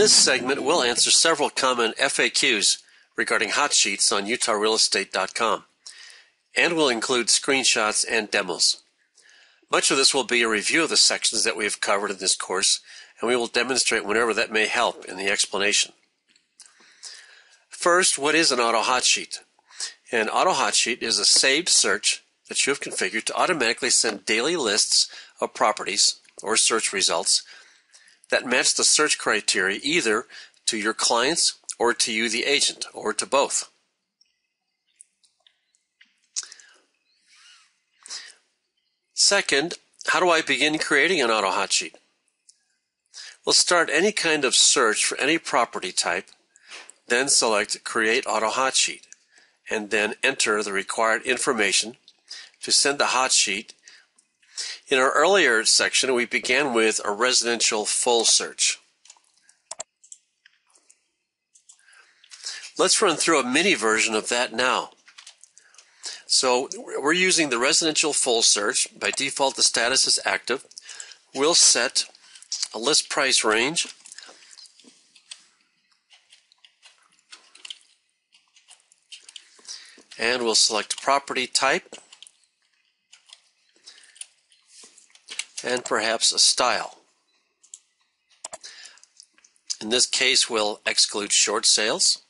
this segment, we'll answer several common FAQs regarding hot sheets on utahrealestate.com, and we'll include screenshots and demos. Much of this will be a review of the sections that we have covered in this course, and we will demonstrate whenever that may help in the explanation. First, what is an AutoHotsheet? An AutoHotsheet is a saved search that you have configured to automatically send daily lists of properties or search results that match the search criteria either to your clients or to you, the agent, or to both. Second, how do I begin creating an AutoHotsheet? We'll start any kind of search for any property type, then select Create AutoHotsheet, and then enter the required information to send the hot sheet. In our earlier section, we began with a residential full search. Let's run through a mini version of that now. So we're using the residential full search. By default, the status is active. We'll set a list price range. And we'll select property type and perhaps a style. In this case, we'll exclude short sales.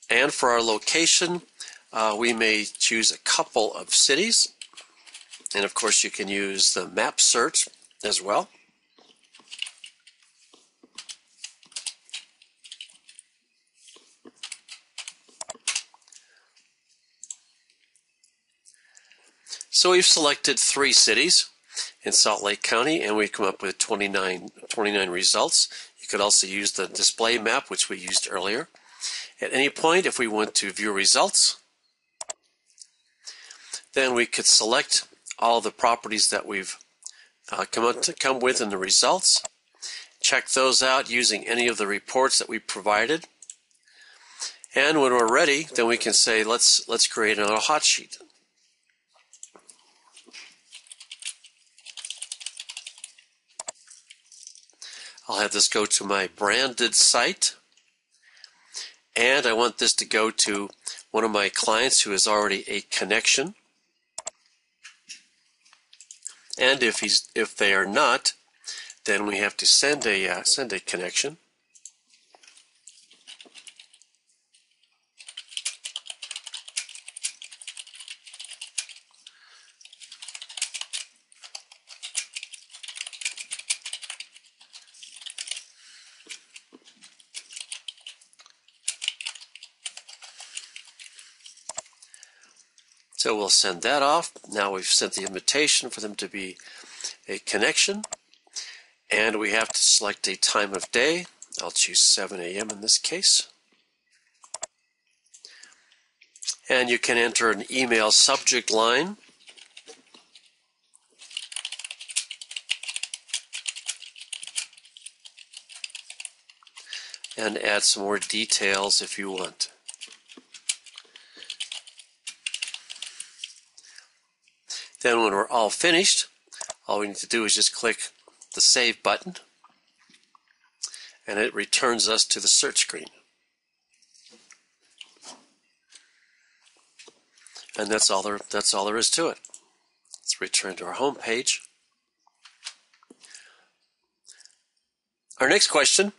And for our location, we may choose a couple of cities. And of course, you can use the map search as well. So we've selected 3 cities in Salt Lake County, and we come up with 29 results. You could also use the display map, which we used earlier. At any point, if we want to view results, then we could select all the properties that we've come with in the results, check those out using any of the reports that we provided, and when we're ready, then we can say, let's create another hot sheet. I'll have this go to my branded site, and I want this to go to one of my clients who is already a connection. And if they are not, then we have to send a connection. So we'll send that off. Now we've sent the invitation for them to be a connection. And we have to select a time of day. I'll choose 7 a.m. in this case. And you can enter an email subject line. And add some more details if you want. Then when we're all finished, all we need to do is just click the Save button, and it returns us to the search screen. And that's all there is to it. Let's return to our home page. Our next question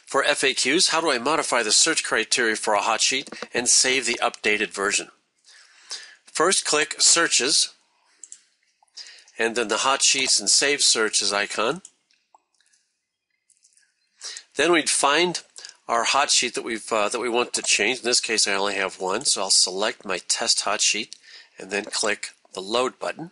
for FAQs: how do I modify the search criteria for a hot sheet and save the updated version? First, click Searches, and then the Hot Sheets and Save Searches icon. Then we'd find our hot sheet that we want to change. In this case, I only have one, so I'll select my test hot sheet and then click the Load button.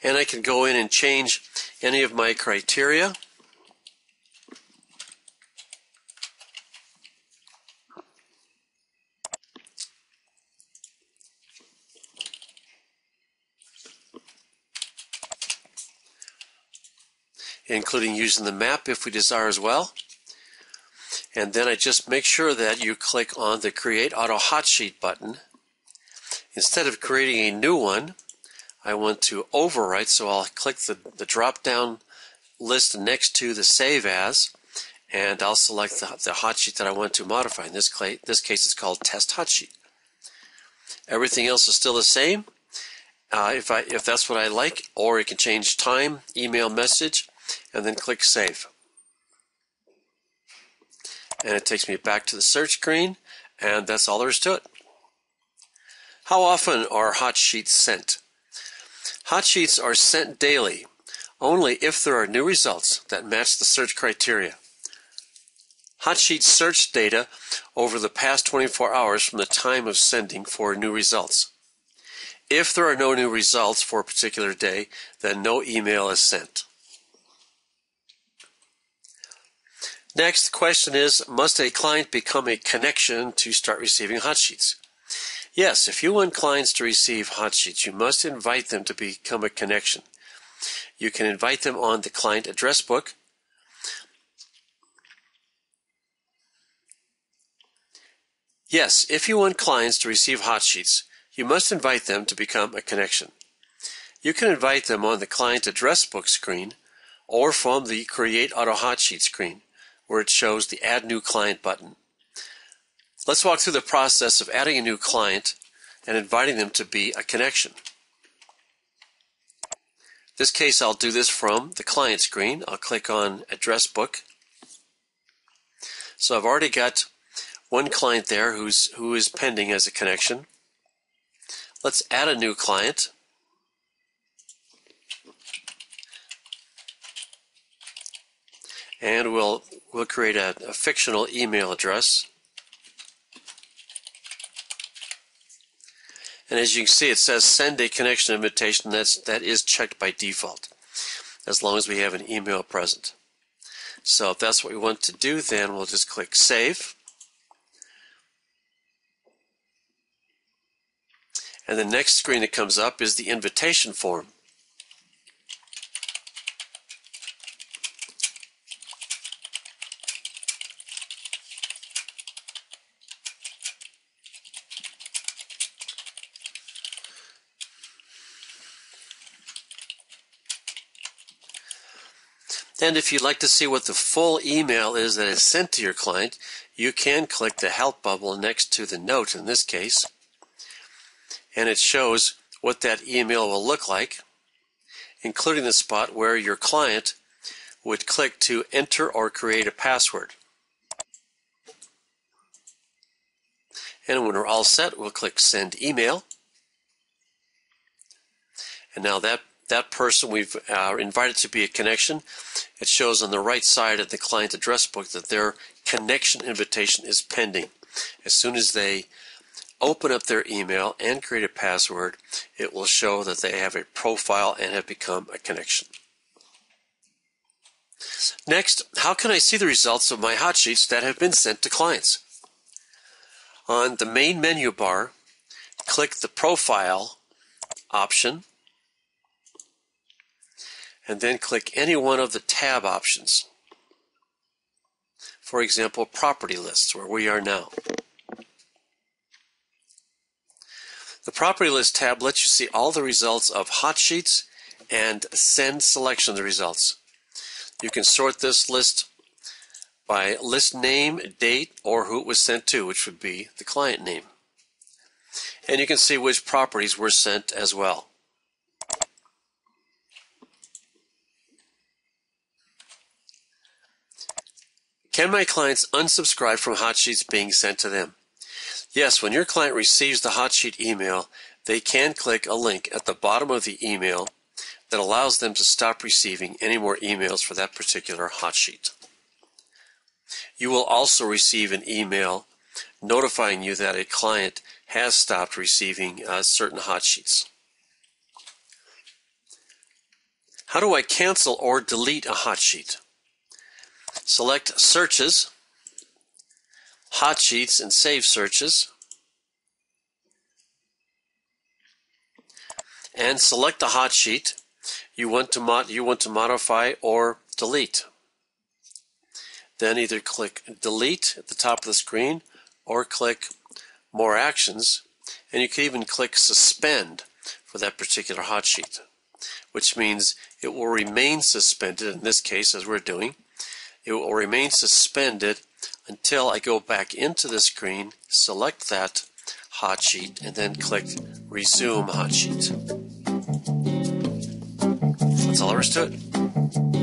And I can go in and change any of my criteria. Including using the map if we desire as well. And then I just make sure that you click on the Create AutoHotsheet button. Instead of creating a new one, I want to overwrite, so I'll click the drop-down list next to the Save As, and I'll select the hot sheet that I want to modify. In this case, it's called Test Hot Sheet. Everything else is still the same. If that's what I like, or you can change time, email, message, and then click Save. And it takes me back to the search screen, and that's all there is to it. How often are hot sheets sent? Hot sheets are sent daily, only if there are new results that match the search criteria. Hotsheet search data over the past 24 hours from the time of sending for new results. If there are no new results for a particular day, then no email is sent. Next, the question is, must a client become a connection to start receiving hot sheets? Yes, if you want clients to receive hot sheets, you must invite them to become a connection. You can invite them on the client address book. Yes, if you want clients to receive hot sheets, you must invite them to become a connection. You can invite them on the client address book screen or from the Create AutoHotsheet screen, where it shows the Add New Client button. Let's walk through the process of adding a new client and inviting them to be a connection. In this case, I'll do this from the client screen. I'll click on Address Book. So I've already got one client there who is pending as a connection. Let's add a new client. And we'll create a fictional email address. And as you can see, it says send a connection invitation. That is checked by default, as long as we have an email present. So if that's what we want to do, then we'll just click Save. And the next screen that comes up is the invitation form. And if you'd like to see what the full email is that is sent to your client, you can click the help bubble next to the note in this case, and it shows what that email will look like, including the spot where your client would click to enter or create a password. And when we're all set, we'll click Send Email. And now that person we've invited to be a connection, it shows on the right side of the client address book that their connection invitation is pending. As soon as they open up their email and create a password, it will show that they have a profile and have become a connection. Next, how can I see the results of my hot sheets that have been sent to clients? On the main menu bar, click the Profile option, and then click any one of the tab options. For example, Property Lists, where we are now. The Property List tab lets you see all the results of hot sheets and send selection of the results. You can sort this list by list name, date, or who it was sent to, which would be the client name. And you can see which properties were sent as well. Can my clients unsubscribe from hot sheets being sent to them? Yes, when your client receives the hot sheet email, they can click a link at the bottom of the email that allows them to stop receiving any more emails for that particular hot sheet. You will also receive an email notifying you that a client has stopped receiving certain hot sheets. How do I cancel or delete a hot sheet? Select Searches, Hot Sheets, and Save Searches, and select the hot sheet you want to modify or delete. Then either click Delete at the top of the screen or click More Actions, and you can even click Suspend for that particular hot sheet, which means it will remain suspended. In this case, as we're doing, it will remain suspended until I go back into the screen, select that hot sheet, and then click Resume Hot Sheet. That's all there is to it.